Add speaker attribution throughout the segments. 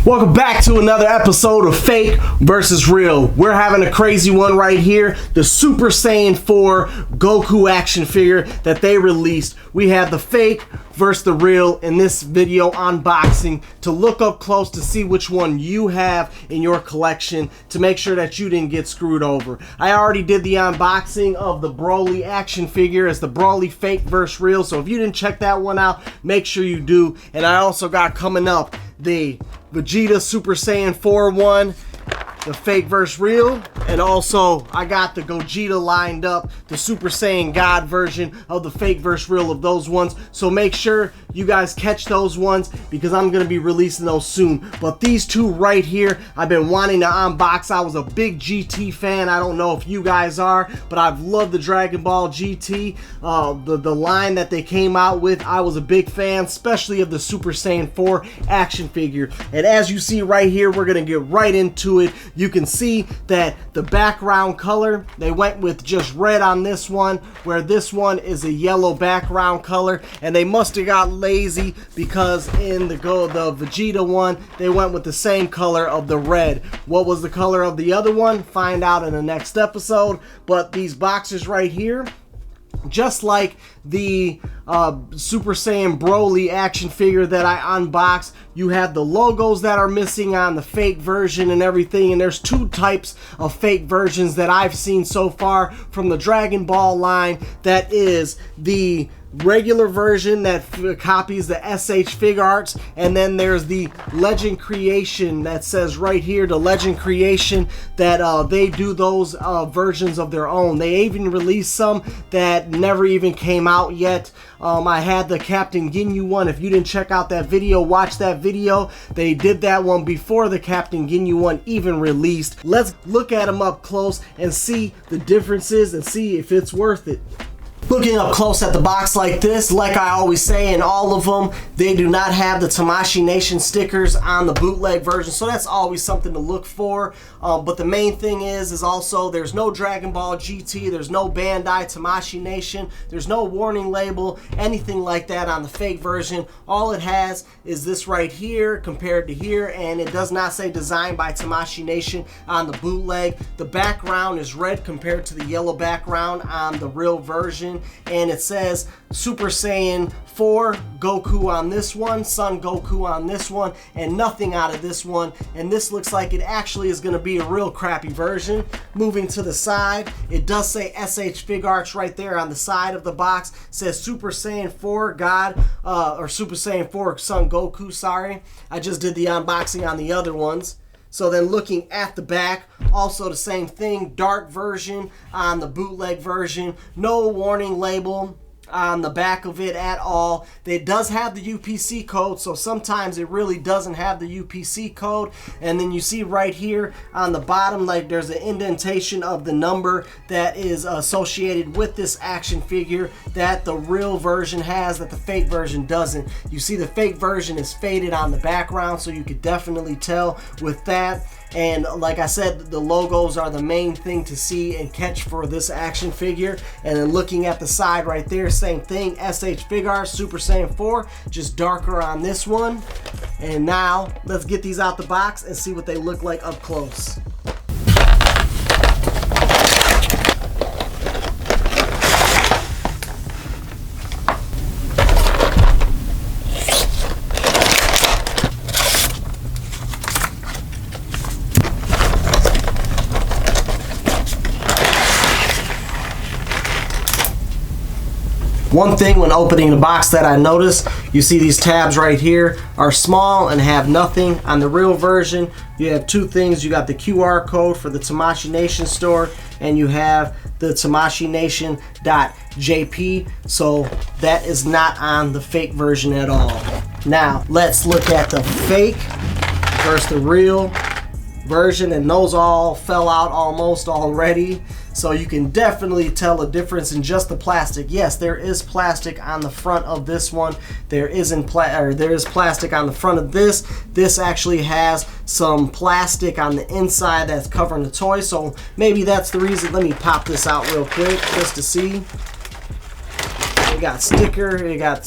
Speaker 1: Welcome back to another episode of Fake versus Real. We're having a crazy one right here. The Super Saiyan 4 Goku Action Figure that they released. We have the fake versus the real in this video unboxing to look up close to see which one you have in your collection to make sure that you didn't get screwed over. I already did the unboxing of the Broly action figure as the Broly fake versus real, so if you didn't check that one out, make sure you do. And I also got coming up the Vegeta Super Saiyan 4 one, the fake versus real, and also I got the Gogeta lined up, the Super Saiyan God version of the fake versus real of those ones. So make sure you guys catch those ones because I'm going to be releasing those soon. But these two right here, I've been wanting to unbox. I was a big GT fan. I don't know if you guys are, but I've loved the Dragon Ball GT, the line that they came out with. I was a big fan, especially of the Super Saiyan 4 action figure. And as you see right here, we're going to get right into it. You can see that the background color, they went with just red on this one, where this one is a yellow background color, and they must have got lazy because in the Vegeta one, they went with the same color of the red. What was the color of the other one? Find out in the next episode. But these boxes right here, just like the Super Saiyan Broly action figure that I unboxed, you have the logos that are missing on the fake version and everything. And there's two types of fake versions that I've seen so far from the Dragon Ball line. That is the regular version that copies the Sh Figuarts, and then there's the Legend Creation that says right here, the Legend Creation, that they do those versions of their own. They even released some that never even came out yet. I had the Captain Ginyu one. If you didn't check out that video, watch that video. They did that one before the Captain Ginyu one even released. Let's look at them up close and see the differences and see if it's worth it. Looking up close at the box like this, like I always say in all of them, they do not have the Tamashii Nation stickers on the bootleg version, so that's always something to look for. But the main thing is also there's no Dragon Ball GT, there's no Bandai Tamashii Nation, there's no warning label, anything like that on the fake version. All it has is this right here compared to here, and it does not say designed by Tamashii Nation on the bootleg. The background is red compared to the yellow background on the real version. And it says Super Saiyan 4 Goku on this one, Son Goku on this one, and nothing out of this one. And this looks like it actually is going to be a real crappy version. Moving to the side, it does say Sh Figuarts right there on the side of the box. It says Super Saiyan 4 God, or Super Saiyan 4 Son Goku, sorry. I just did the unboxing on the other ones. So then looking at the back, also the same thing, dark version on the bootleg version, no warning label on the back of it at all. It does have the UPC code, so sometimes it really doesn't have the UPC code. And then you see right here on the bottom, like there's an indentation of the number that is associated with this action figure that the real version has that the fake version doesn't. You see the fake version is faded on the background, so you could definitely tell with that. And like I said, the logos are the main thing to see and catch for this action figure. And then looking at the side right there, same thing, Sh Figuarts Super Saiyan 4, just darker on this one. And now let's get these out the box and see what they look like up close. One thing when opening the box that I noticed, you see these tabs right here are small and have nothing. On the real version, you have two things. You got the QR code for the Tamashii Nation store, and you have the TamashiiNation.jp, so that is not on the fake version at all. Now, let's look at the fake versus the real version, and those all fell out almost already. So you can definitely tell a difference in just the plastic. Yes, there is plastic on the front of this one. There is plastic on the front of this. This actually has some plastic on the inside that's covering the toy. So maybe that's the reason. Let me pop this out real quick just to see. got sticker, you got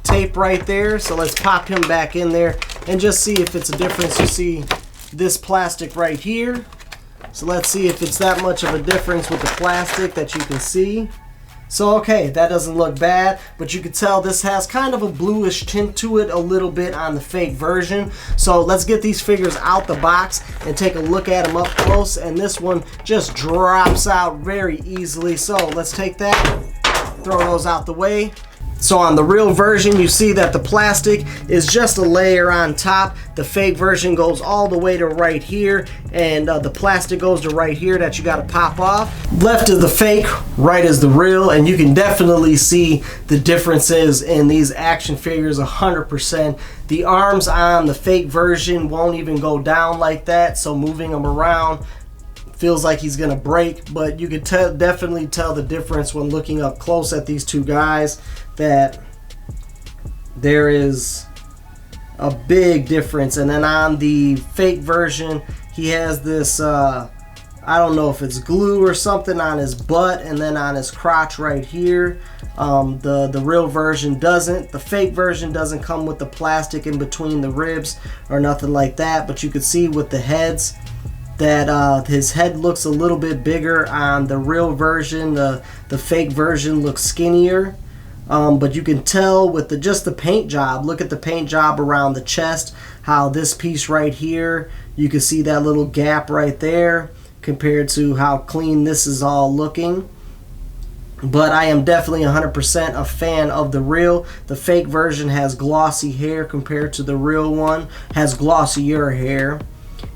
Speaker 1: tape right there. So let's pop him back in there and just see if it's a difference. You see this plastic right here. So let's see if it's that much of a difference with the plastic that you can see. So okay, that doesn't look bad, but you can tell this has kind of a bluish tint to it a little bit on the fake version. So let's get these figures out the box and take a look at them up close, and this one just drops out very easily. So let's take that, throw those out the way. So on the real version, you see that the plastic is just a layer on top. The fake version goes all the way to right here, and the plastic goes to right here that you got to pop off. Left is the fake, right is the real, and you can definitely see the differences in these action figures 100%. The arms on the fake version won't even go down like that, so moving them around feels like he's gonna break, but you could definitely tell the difference when looking up close at these two guys, that there is a big difference. And then on the fake version, he has this I don't know if it's glue or something on his butt and then on his crotch right here. The real version doesn't. The fake version doesn't come with the plastic in between the ribs or nothing like that, but you could see with the heads that his head looks a little bit bigger on the real version. The fake version looks skinnier, but you can tell with just the paint job. Look at the paint job around the chest, how this piece right here, you can see that little gap right there compared to how clean this is all looking. But I am definitely 100% a fan of the real. The fake version has glossy hair compared to the real one, has glossier hair.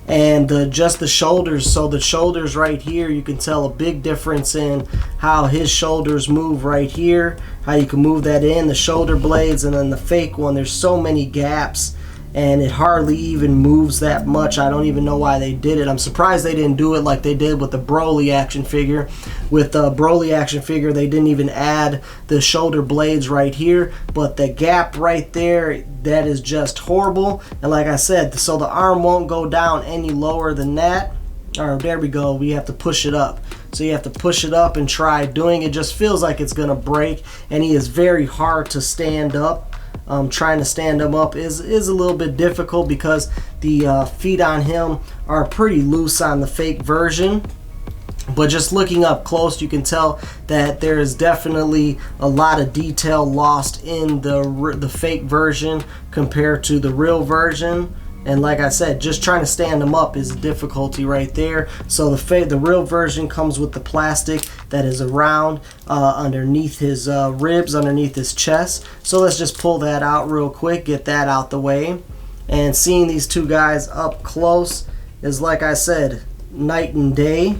Speaker 1: And just the shoulders, so the shoulders right here, you can tell a big difference in how his shoulders move right here, how you can move that in, the shoulder blades. And then the fake one, there's so many gaps and it hardly even moves that much. I don't even know why they did it. I'm surprised they didn't do it like they did with the Broly action figure. With the Broly action figure, they didn't even add the shoulder blades right here, but the gap right there, that is just horrible. And like I said, so the arm won't go down any lower than that. Or there we go, we have to push it up. So you have to push it up and try doing it. Just feels like it's gonna break, and he is very hard to stand up. Trying to stand him up is a little bit difficult because the feet on him are pretty loose on the fake version. But just looking up close, you can tell that there is definitely a lot of detail lost in the fake version compared to the real version. And like I said, just trying to stand them up is a difficulty right there. So the real version comes with the plastic that is around underneath his ribs, underneath his chest. So let's just pull that out real quick, get that out the way. And seeing these two guys up close is, like I said, night and day.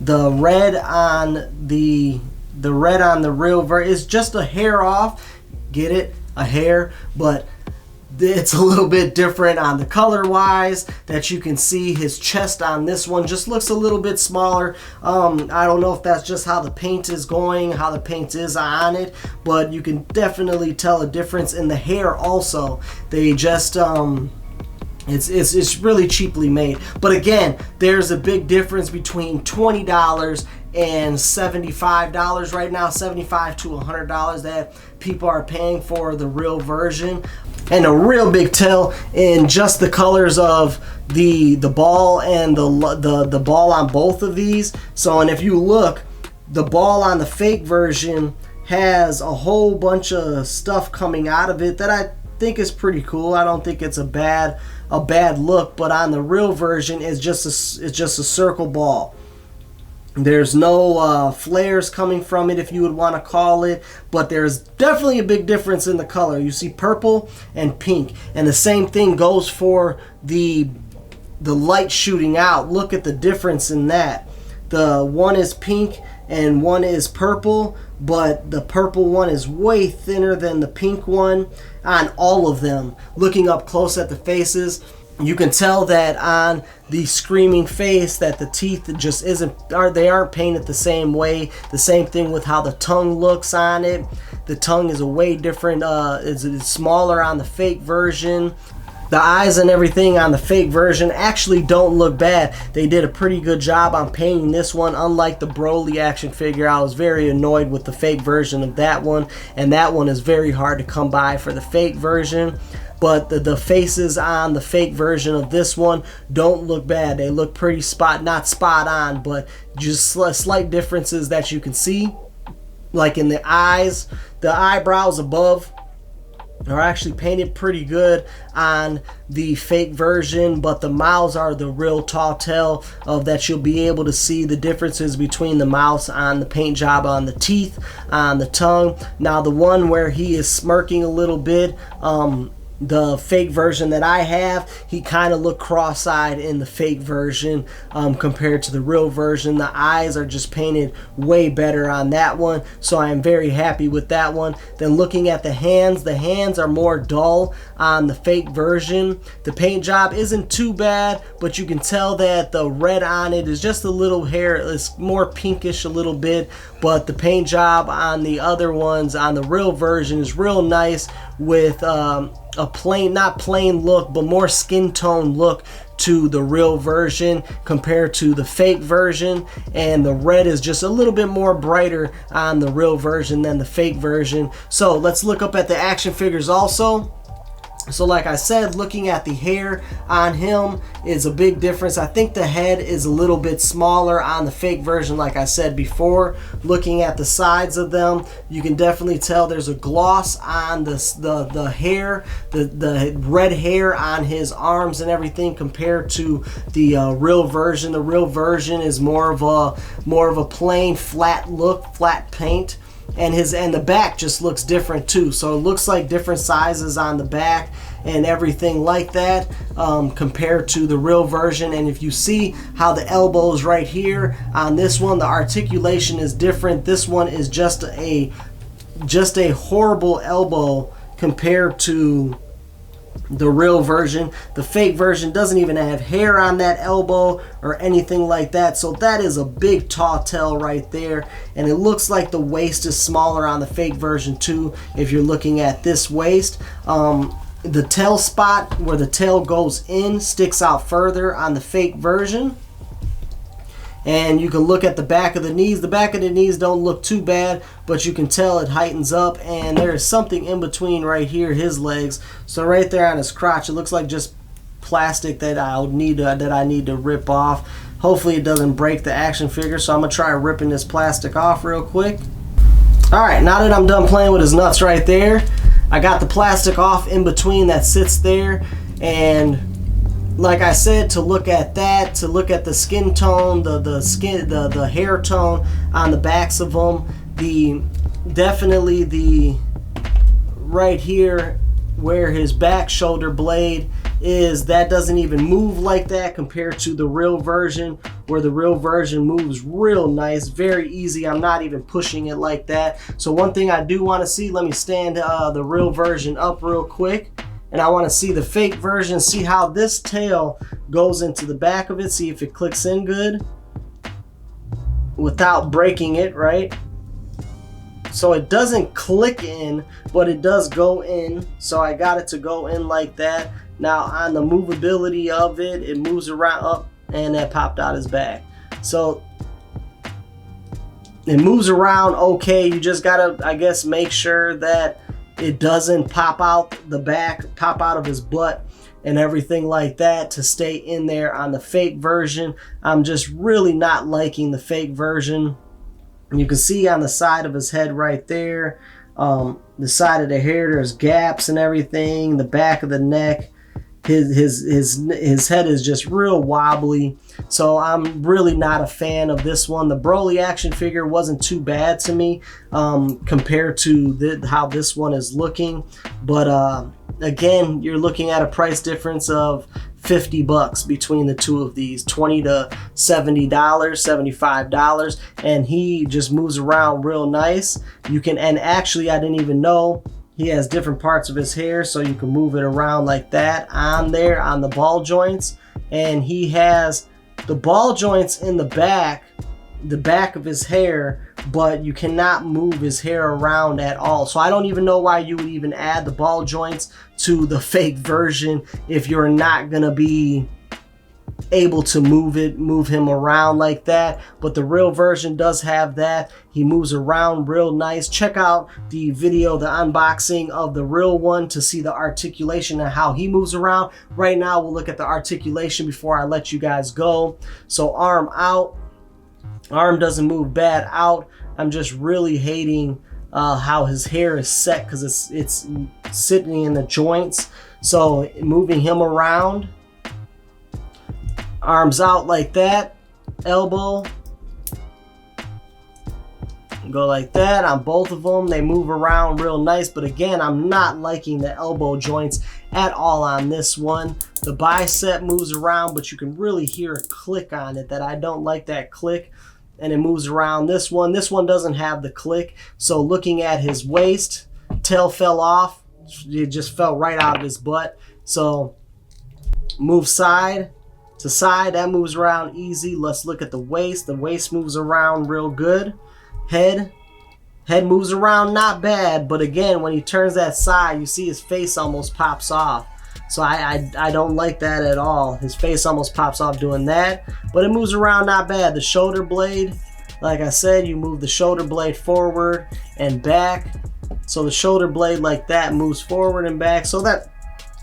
Speaker 1: The red on the real version is just a hair off. Get it? A hair, but it's a little bit different on the color wise, that you can see his chest on this one just looks a little bit smaller. I don't know if that's just how the paint is going, how the paint is on it, but you can definitely tell a difference in the hair also. They just it's really cheaply made. But again, there's a big difference between $20 and $75 right now, $75 to $100 that people are paying for the real version. And a real big tell in just the colors of the ball and the ball on both of these. So, and if you look, the ball on the fake version has a whole bunch of stuff coming out of it that I think is pretty cool. I don't think it's a bad look, but on the real version, it's just a circle ball. There's no flares coming from it, if you would want to call it, but there's definitely a big difference in the color. You see purple and pink, and the same thing goes for the light shooting out. Look at the difference in that. The one is pink and one is purple, but the purple one is way thinner than the pink one on all of them. Looking up close at the faces, you can tell that on the screaming face that the teeth just they aren't painted the same way. The same thing with how the tongue looks on it. The tongue is a way different, it's smaller on the fake version. The eyes and everything on the fake version actually don't look bad. They did a pretty good job on painting this one. Unlike the Broly action figure, I was very annoyed with the fake version of that one, and that one is very hard to come by for the fake version. But the faces on the fake version of this one don't look bad. They look pretty not spot on, but just slight differences that you can see. Like in the eyes, the eyebrows above are actually painted pretty good on the fake version, but the mouths are the real tall tale of that. You'll be able to see the differences between the mouths on the paint job, on the teeth, on the tongue. Now the one where he is smirking a little bit, the fake version that I have, he kind of looked cross-eyed in the fake version compared to the real version. The eyes are just painted way better on that one, so I am very happy with that one. Then looking at the hands are more dull on the fake version. The paint job isn't too bad, but you can tell that the red on it is just a little hair, it's more pinkish a little bit, but the paint job on the other ones, on the real version, is real nice with a plain, not plain look, but more skin tone look to the real version compared to the fake version. And the red is just a little bit more brighter on the real version than the fake version. So let's look up at the action figures also. So like I said, looking at the hair on him is a big difference. I think the head is a little bit smaller on the fake version, like I said before. Looking at the sides of them, you can definitely tell there's a gloss on the hair, the red hair on his arms and everything compared to the real version. The real version is more of a plain flat look, flat paint. And the back just looks different too, so it looks like different sizes on the back and everything like that compared to the real version. And if you see how the elbows right here on this one, the articulation is different. This one is just a horrible elbow compared to the real version. The fake version doesn't even have hair on that elbow or anything like that, so that is a big tall tale right there. And it looks like the waist is smaller on the fake version too, if you're looking at this waist. The tail spot where the tail goes in sticks out further on the fake version. And you can look at the back of the knees. The back of the knees don't look too bad, but you can tell it heightens up, and there is something in between right here, his legs. So right there on his crotch, it looks like just plastic that I need to rip off. Hopefully it doesn't break the action figure, so I'm gonna try ripping this plastic off real quick. All right, now that I'm done playing with his nuts right there, I got the plastic off in between that sits there. And like I said, to look at that, to look at the skin tone, the hair tone on the backs of them, definitely the right here where his back shoulder blade is, that doesn't even move like that compared to the real version, where the real version moves real nice, very easy. I'm not even pushing it like that. So one thing I do want to see, let me stand the real version up real quick. And I want to see the fake version, see how this tail goes into the back of it, see if it clicks in good without breaking it, right? So it doesn't click in, but it does go in. So I got it to go in like that. Now on the movability of it, it moves around up, and that popped out his back. So it moves around okay. You just gotta, I guess, make sure that it doesn't pop out the back, pop out of his butt and everything like that to stay in there on the fake version. I'm just really not liking the fake version. You can see on the side of his head right there, the side of the hair, there's gaps and everything, the back of the neck. His head is just real wobbly, so I'm really not a fan of this one. The Broly action figure wasn't too bad to me compared to how this one is looking, but again, you're looking at a price difference of $50 between the two of these, $20 to $70, $75, and he just moves around real nice. You can, and actually I didn't even know he has different parts of his hair, so you can move it around like that on there on the ball joints. And he has the ball joints in the back of his hair but you cannot move his hair around at all. So I don't even know why you would even add the ball joints to the fake version if you're not gonna be able to move him around like that. But the real version does have that. He moves around real nice. Check out the video, the unboxing of the real one, to see the articulation and how he moves around. Right now we'll look at the articulation before I let you guys go. So arm out, arm doesn't move bad out. I'm just really hating how his hair is set because it's sitting in the joints. So moving him around, arms out like that, elbow, go like that on both of them. They move around real nice, but again, I'm not liking the elbow joints at all on this one. The bicep moves around, but you can really hear a click on it that I don't like that click, and it moves around. This one doesn't have the click. So looking at his waist, tail fell off. It just fell right out of his butt. So move side to side, that moves around easy. Let's look at the waist. The waist moves around real good. Head moves around not bad, but again, when he turns that side, you see his face almost pops off. So I don't like that at all. His face almost pops off doing that, but it moves around not bad. The shoulder blade, like I said, you move the shoulder blade forward and back. So the shoulder blade like that moves forward and back, so that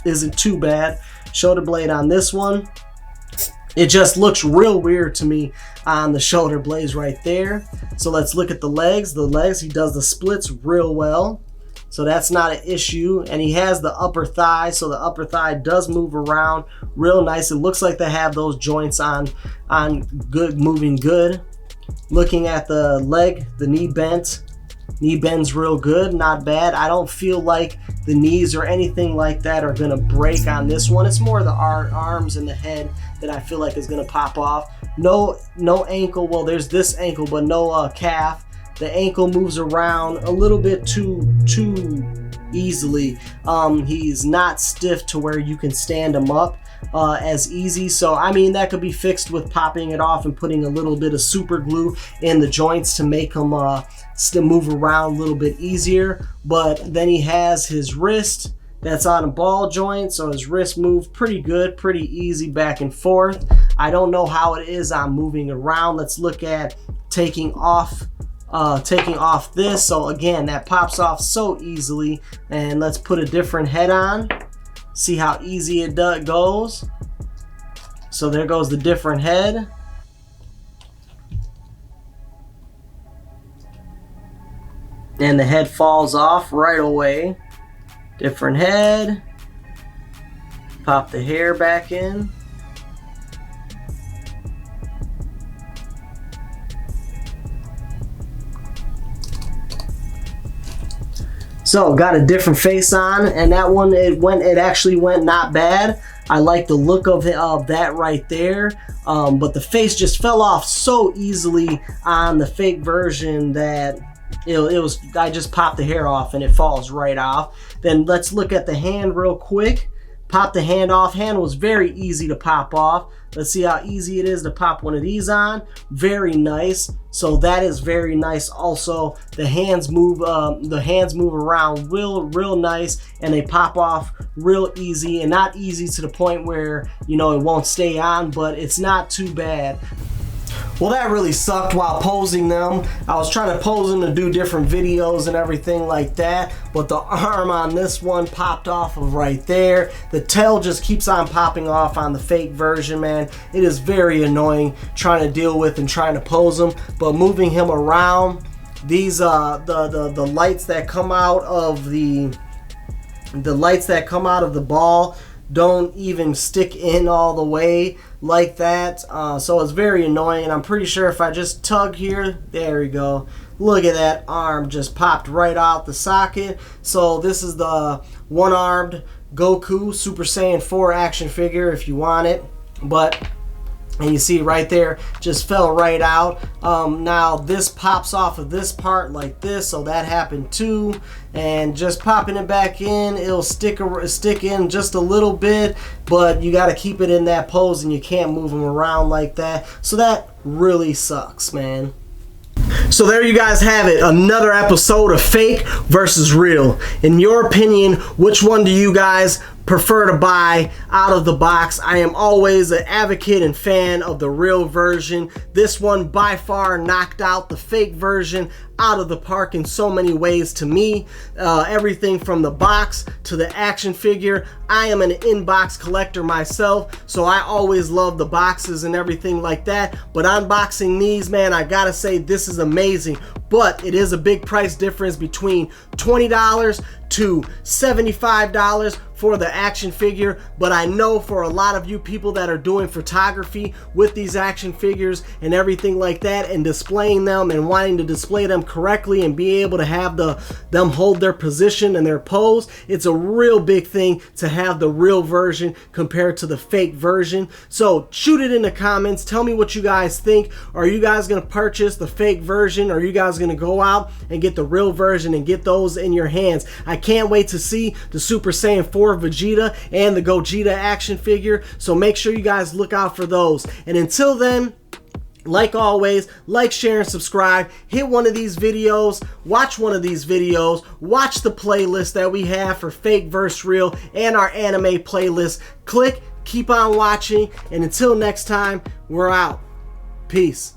Speaker 1: isn't too bad. Shoulder blade on this one, it just looks real weird to me on the shoulder blades right there. So let's look at the legs. The legs, he does the splits real well. So that's not an issue. And he has the upper thigh. So the upper thigh does move around real nice. It looks like they have those joints on good, moving good. Looking at the leg, the knee bent. Knee bends real good, not bad. I don't feel like the knees or anything like that are gonna break on this one. It's more the arms and the head that I feel like is gonna pop off. No ankle, well there's this ankle, but no calf. The ankle moves around a little bit too easily. He's not stiff to where you can stand him up as easy. So I mean, that could be fixed with popping it off and putting a little bit of super glue in the joints to make him still move around a little bit easier. But then he has his wrist that's on a ball joint, so his wrist moves pretty good, pretty easy back and forth. I don't know how it is on moving around. Let's look at taking off this. So again, that pops off so easily. And let's put a different head on, see how easy it goes. So there goes the different head. And the head falls off right away. Different head. Pop the hair back in. So got a different face on, and that one it actually went not bad. I like the look of that right there. But the face just fell off so easily on the fake version that I just popped the hair off and it falls right off. Then let's look at the hand real quick. Pop the hand off. Hand was very easy to pop off. Let's see how easy it is to pop one of these on. Very nice. So that is very nice. Also, the hands move around real nice, and they pop off real easy, and not easy to the point where it won't stay on, but it's not too bad. Well, that really sucked while posing them. I was trying to pose them to do different videos and everything like that, but the arm on this one popped off of right there. The tail just keeps on popping off on the fake version, man. It is very annoying trying to deal with and trying to pose them, but moving him around, these the lights that come out of the ball don't even stick in all the way like that, so it's very annoying. And I'm pretty sure if I just tug here, there we go, look at that, arm just popped right out the socket. So this is the one-armed Goku Super Saiyan 4 action figure if you want it, and you see right there, just fell right out. Now this pops off of this part like this, so that happened too. And just popping it back in, it'll stick in just a little bit, but you got to keep it in that pose and you can't move them around like that. So that really sucks, man. So there you guys have it, another episode of Fake versus Real. In your opinion, which one do you guys prefer to buy out of the box? I am always an advocate and fan of the real version. This one by far knocked out the fake version out of the park in so many ways to me. Everything from the box to the action figure. I am an in-box collector myself, so I always love the boxes and everything like that. But unboxing these, man, I gotta say this is amazing. But it is a big price difference between $20 to $75 for the action figure. But I know for a lot of you people that are doing photography with these action figures and everything like that, and displaying them and wanting to display them correctly and be able to have them hold their position and their pose, it's a real big thing to have the real version compared to the fake version. So shoot it in the comments, tell me what you guys think. Are you guys gonna purchase the fake version, or are you guys gonna go out and get the real version and get those in your hands? I can't wait to see the Super Saiyan 4 Vegeta and the Gogeta action figure, so make sure you guys look out for those. And until then, like always, like, share, and subscribe. Hit one of these videos, watch one of these videos, watch the playlist that we have for Fake vs. Real and our anime playlist. Click, keep on watching, and until next time, we're out. Peace.